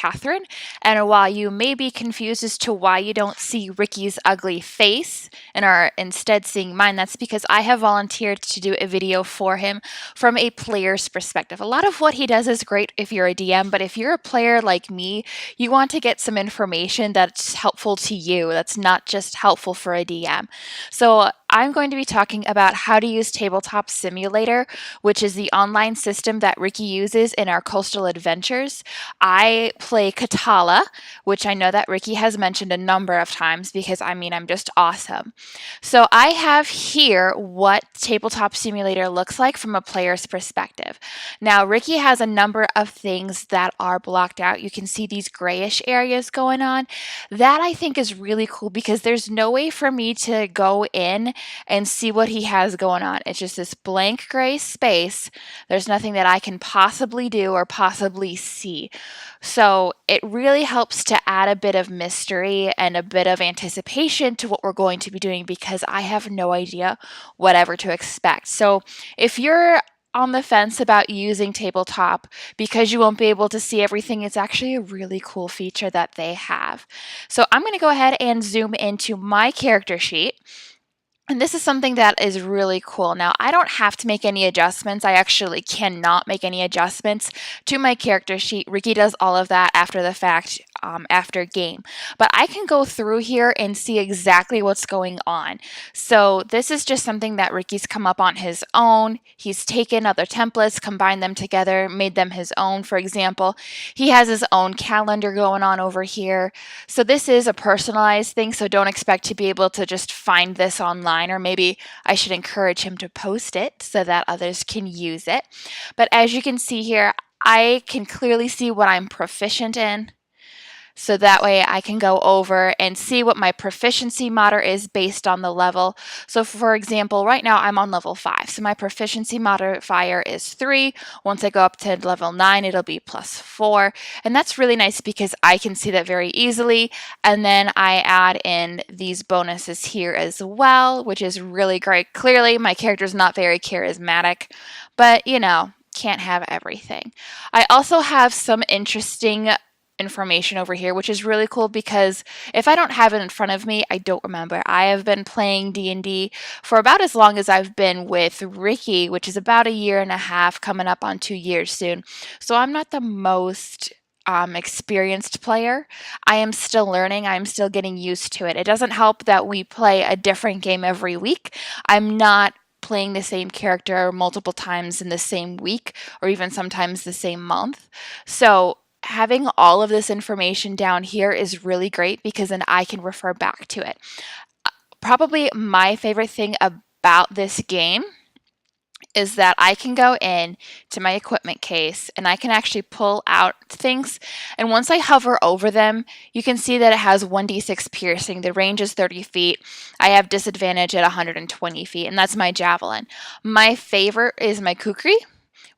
Catherine, and while you may be confused as to why you don't see Ricky's ugly face and are instead seeing mine, that's because I have volunteered to do a video for him from a player's perspective. A lot of what he does is great if you're a DM, but if you're a player like me, you want to get some information that's helpful to you, that's not just helpful for a DM. So I'm going to be talking about how to use Tabletop Simulator, which is the online system that Ricky uses in our coastal adventures. I play Katala, which I know that Ricky has mentioned a number of times because I'm just awesome. So I have here what Tabletop Simulator looks like from a player's perspective. Now, Ricky has a number of things that are blocked out. You can see these grayish areas going on. That I think is really cool because there's no way for me to go in and see what he has going on. It's just this blank gray space. There's nothing that I can possibly do or possibly see. So it really helps to add a bit of mystery and a bit of anticipation to what we're going to be doing because I have no idea whatever to expect. So if you're on the fence about using Tabletop because you won't be able to see everything, it's actually a really cool feature that they have. So I'm going to go ahead and zoom into my character sheet. And this is something that is really cool. Now, I don't have to make any adjustments. I actually cannot make any adjustments to my character sheet. Ricky does all of that after the fact, after game. But I can go through here and see exactly what's going on. So this is just something that Ricky's come up on his own. He's taken other templates, combined them together, made them his own. For example, he has his own calendar going on over here. So this is a personalized thing, so don't expect to be able to just find this online. Or maybe I should encourage him to post it so that others can use it. But as you can see here, I can clearly see what I'm proficient in. So that way I can go over and see what my proficiency modifier is based on the level. So for example, right now I'm on level 5. So my proficiency modifier is 3. Once I go up to level 9, it'll be +4. And that's really nice because I can see that very easily. And then I add in these bonuses here as well, which is really great. Clearly my character's not very charismatic, but can't have everything. I also have some interesting information over here, which is really cool because if I don't have it in front of me, I don't remember. I have been playing D&D for about as long as I've been with Ricky, which is about 1.5 years, coming up on 2 years soon. So I'm not the most experienced player. I am still learning. I'm still getting used to it. It doesn't help that we play a different game every week. I'm not playing the same character multiple times in the same week or even sometimes the same month. So having all of this information down here is really great because then I can refer back to it. Probably my favorite thing about this game is that I can go in to my equipment case and I can actually pull out things. And once I hover over them, you can see that it has 1d6 piercing. The range is 30 feet. I have disadvantage at 120 feet, and that's my javelin. My favorite is my kukri,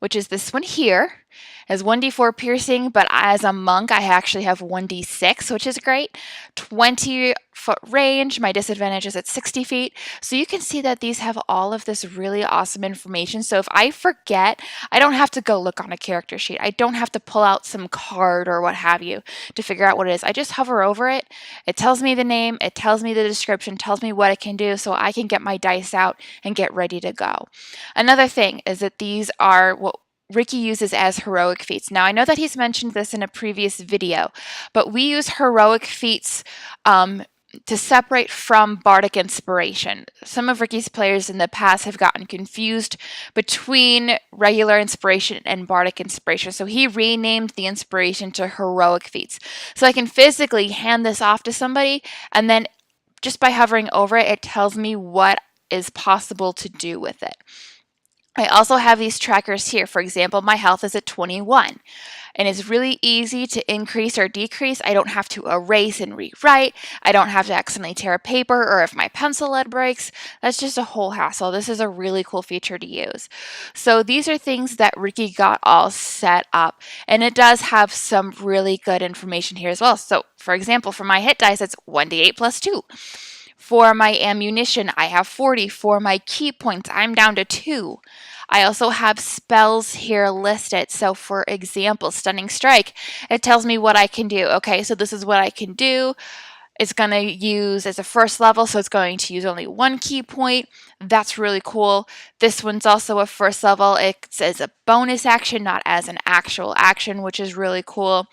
which is this one here. Has 1d4 piercing, but as a monk, I actually have 1d6, which is great. 20-foot range. My disadvantage is at 60 feet. So you can see that these have all of this really awesome information. So if I forget, I don't have to go look on a character sheet. I don't have to pull out some card or what have you to figure out what it is. I just hover over it. It tells me the name. It tells me the description, tells me what it can do, so I can get my dice out and get ready to go. Another thing is that these are what Ricky uses as heroic feats. Now, I know that he's mentioned this in a previous video, but we use heroic feats to separate from bardic inspiration. Some of Ricky's players in the past have gotten confused between regular inspiration and bardic inspiration, so he renamed the inspiration to heroic feats. So I can physically hand this off to somebody, and then just by hovering over it, it tells me what is possible to do with it. I also have these trackers here. For example, my health is at 21, and it's really easy to increase or decrease. I don't have to erase and rewrite. I don't have to accidentally tear a paper, or if my pencil lead breaks, that's just a whole hassle. This is a really cool feature to use. So these are things that Ricky got all set up, and it does have some really good information here as well. So for example, for my hit dice, it's 1d8 plus 2. For my ammunition, I have 40. For my key points, I'm down to 2. I also have spells here listed. So for example, Stunning Strike, it tells me what I can do. Okay, so this is what I can do. It's going to use as a first level, so it's going to use only one key point. That's really cool. This one's also a first level. It's as a bonus action, not as an actual action, which is really cool.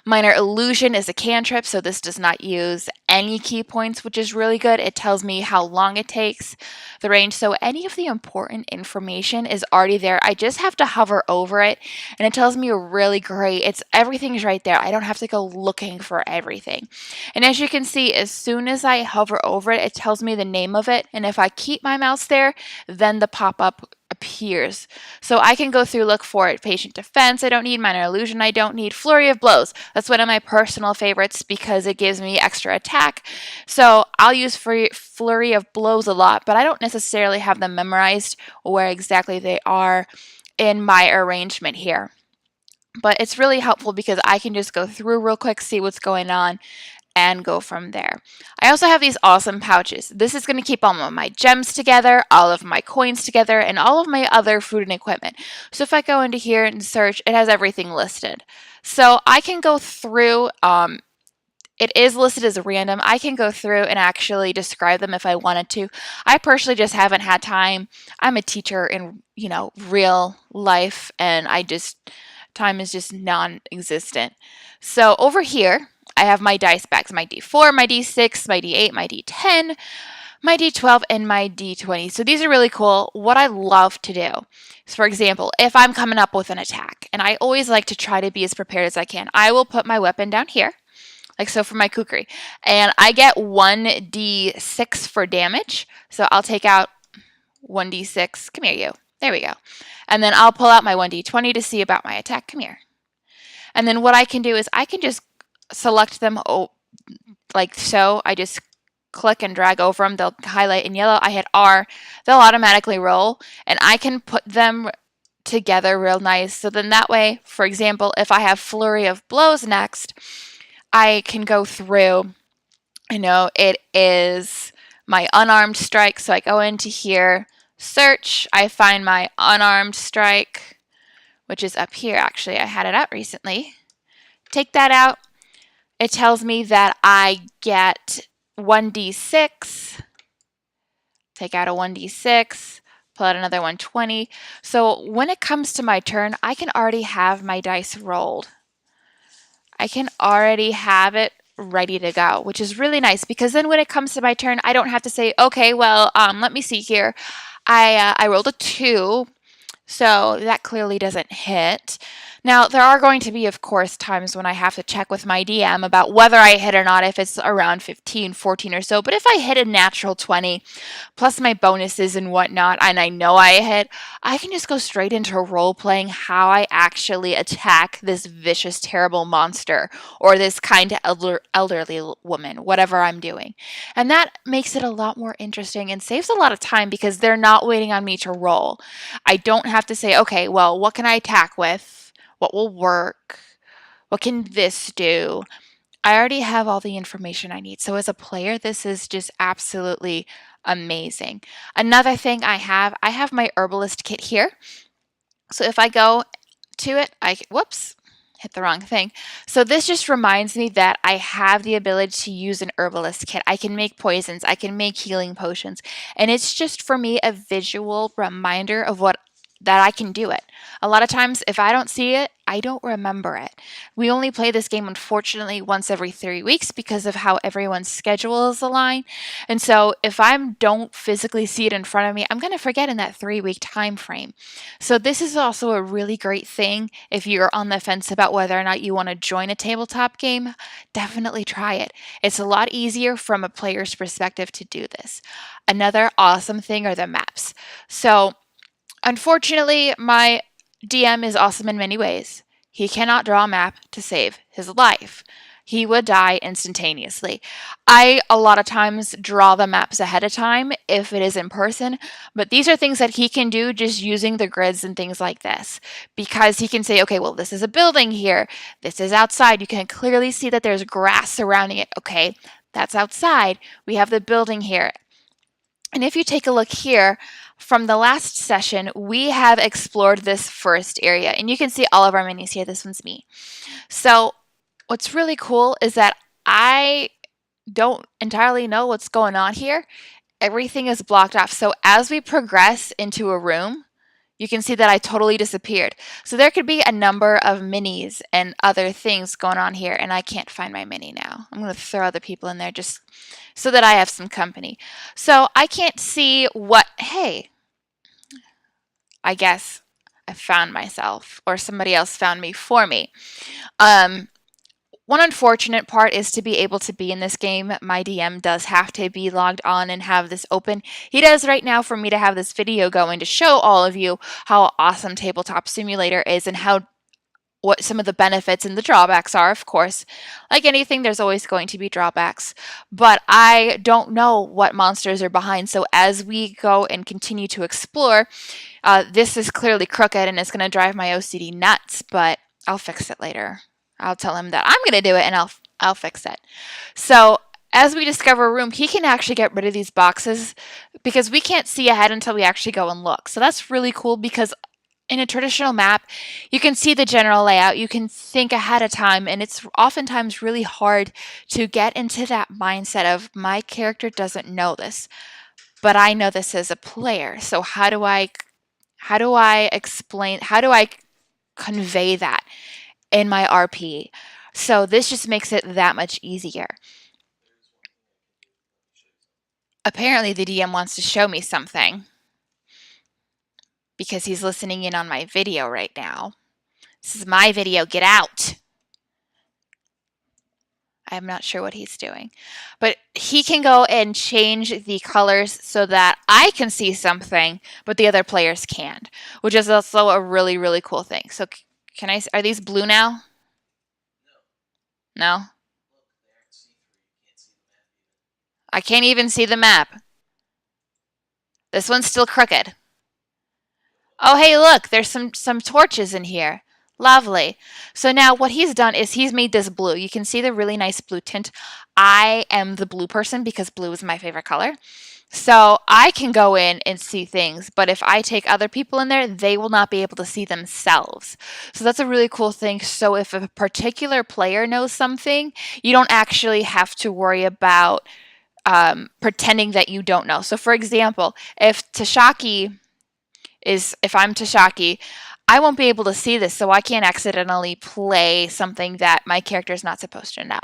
Minor Illusion is a cantrip, so this does not use any key points, which is really good. It tells me how long it takes, the range, so any of the important information is already there. I just have to hover over it, and it tells me really great. Everything's right there. I don't have to go looking for everything. And as you can see, as soon as I hover over it, it tells me the name of it, and if I keep my mouse there, then the pop-up appears. So I can go through, look for it. Patient Defense, I don't need. Minor Illusion, I don't need. Flurry of Blows, that's one of my personal favorites because it gives me extra attack. So I'll use Flurry of Blows a lot, but I don't necessarily have them memorized where exactly they are in my arrangement here. But it's really helpful because I can just go through real quick, see what's going on, and go from there. I also have these awesome pouches. This is going to keep all of my gems together, all of my coins together, and all of my other food and equipment. So if I go into here and search, it has everything listed. So I can go through, it is listed as random. I can go through and actually describe them if I wanted to. I personally just haven't had time. I'm a teacher in, real life, and time is just non-existent. So over here, I have my dice bags, my D4, my D6, my D8, my D10, my D12, and my D20. So these are really cool. What I love to do is, for example, if I'm coming up with an attack, and I always like to try to be as prepared as I can, I will put my weapon down here, like so for my kukri, and I get 1d6 for damage. So I'll take out 1d6. Come here, you. There we go. And then I'll pull out my 1d20 to see about my attack. Come here. And then what I can do is I can just select them like so. I just click and drag over them. They'll highlight in yellow. I hit R. They'll automatically roll, and I can put them together real nice. So then that way, for example, if I have Flurry of Blows next, I can go through, it is my unarmed strike. So I go into here, search, I find my unarmed strike, which is up here. Actually, I had it out recently. Take that out. It tells me that I get 1d6, take out a 1d6, pull out another 120. So when it comes to my turn, I can already have my dice rolled. I can already have it ready to go, which is really nice because then when it comes to my turn, I don't have to say, okay, well, let me see here. I rolled a 2, so that clearly doesn't hit. Now, there are going to be, of course, times when I have to check with my DM about whether I hit or not, if it's around 15, 14 or so. But if I hit a natural 20, plus my bonuses and whatnot, and I know I hit, I can just go straight into role-playing how I actually attack this vicious, terrible monster or this kind elderly woman, whatever I'm doing. And that makes it a lot more interesting and saves a lot of time because they're not waiting on me to roll. I don't have to say, okay, well, what can I attack with? What will work? What can this do? I already have all the information I need. So as a player, this is just absolutely amazing. Another thing I have my herbalist kit here. So if I go to it, whoops, hit the wrong thing. So this just reminds me that I have the ability to use an herbalist kit. I can make poisons, I can make healing potions, and it's just for me a visual reminder of that I can do it. A lot of times, if I don't see it, I don't remember it. We only play this game, unfortunately, once every 3 weeks because of how everyone's schedule is aligned. And so if I don't physically see it in front of me, I'm going to forget in that 3-week time frame. So this is also a really great thing if you're on the fence about whether or not you want to join a tabletop game. Definitely try it. It's a lot easier from a player's perspective to do this. Another awesome thing are the maps. So unfortunately, my DM is awesome in many ways. He cannot draw a map to save his life. He would die instantaneously. I, a lot of times, draw the maps ahead of time if it is in person, but these are things that he can do just using the grids and things like this, because he can say, okay, well, this is a building here. This is outside. You can clearly see that there's grass surrounding it. Okay, that's outside. We have the building here. And if you take a look here, from the last session, we have explored this first area, and you can see all of our minis here. This one's me. So what's really cool is that I don't entirely know what's going on here. Everything is blocked off. So as we progress into a room, you can see that I totally disappeared. So there could be a number of minis and other things going on here, and I can't find my mini now. I'm going to throw other people in there just so that I have some company. So I can't see what, hey, I guess I found myself, or somebody else found me for me. One unfortunate part is to be able to be in this game, my DM does have to be logged on and have this open. He does right now for me to have this video going to show all of you how awesome Tabletop Simulator is and how what some of the benefits and the drawbacks are, of course. Like anything, there's always going to be drawbacks. But I don't know what monsters are behind, so as we go and continue to explore, this is clearly crooked and it's going to drive my OCD nuts, but I'll fix it later. I'll tell him that I'm going to do it and I'll fix it. So as we discover a room, he can actually get rid of these boxes because we can't see ahead until we actually go and look. So that's really cool because in a traditional map, you can see the general layout, you can think ahead of time, and it's oftentimes really hard to get into that mindset of my character doesn't know this, but I know this as a player. So how do I explain, how do I convey that in my RP? So this just makes it that much easier. Apparently the DM wants to show me something because he's listening in on my video right now. This is my video, get out. I'm not sure what he's doing, but he can go and change the colors so that I can see something, but the other players can't, which is also a really, really cool thing. So can I, are these blue now? No? I can't even see the map. This one's still crooked. Oh, hey, look, there's some torches in here. Lovely. So now what he's done is he's made this blue. You can see the really nice blue tint. I am the blue person because blue is my favorite color. So I can go in and see things, but if I take other people in there, they will not be able to see themselves. So that's a really cool thing. So if a particular player knows something, you don't actually have to worry about pretending that you don't know. So for example, if I'm Tashaki, I won't be able to see this, so I can't accidentally play something that my character is not supposed to know.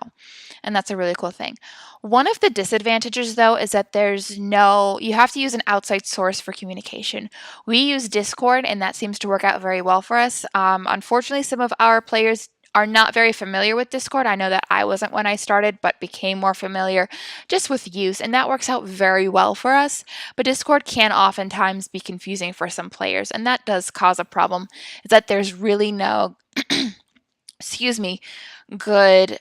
And that's a really cool thing. One of the disadvantages, though, is that you have to use an outside source for communication. We use Discord, and that seems to work out very well for us. Unfortunately, some of our players are not very familiar with Discord. I know that I wasn't when I started, but became more familiar just with use, and that works out very well for us. But Discord can oftentimes be confusing for some players, and that does cause a problem, is that there's really no, excuse me, good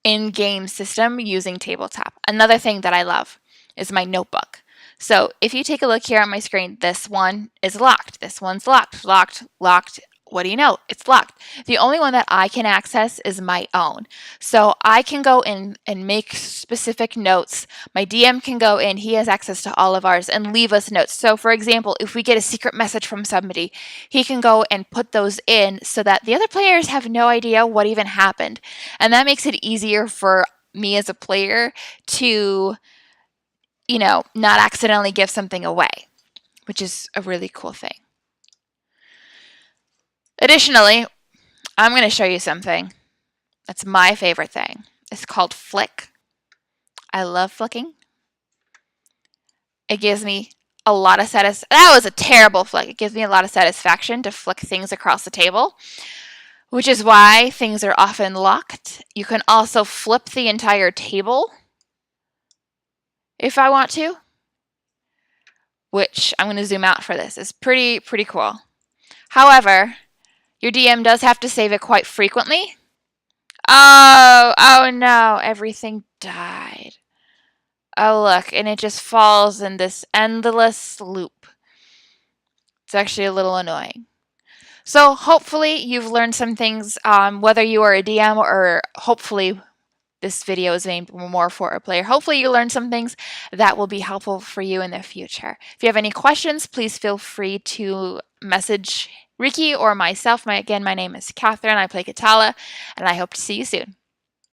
in-game system using Tabletop. Another thing that I love is my notebook. So if you take a look here on my screen, this one is locked. This one's locked, locked, locked. What do you know? It's locked. The only one that I can access is my own. So I can go in and make specific notes. My DM can go in, he has access to all of ours, and leave us notes. So for example, if we get a secret message from somebody, he can go and put those in so that the other players have no idea what even happened. And that makes it easier for me as a player to, not accidentally give something away, which is a really cool thing. Additionally, I'm going to show you something that's my favorite thing. It's called Flick. I love flicking. It gives me a lot of That was a terrible flick. It gives me a lot of satisfaction to flick things across the table, which is why things are often locked. You can also flip the entire table if I want to, which I'm going to zoom out for this. It's pretty cool. However, your DM does have to save it quite frequently. Oh no, everything died. Oh look, and it just falls in this endless loop. It's actually a little annoying. So hopefully you've learned some things, whether you are a DM or hopefully this video is aimed more for a player. Hopefully you learned some things that will be helpful for you in the future. If you have any questions, please feel free to message Ricky or myself. My name is Catherine. I play Katala, and I hope to see you soon.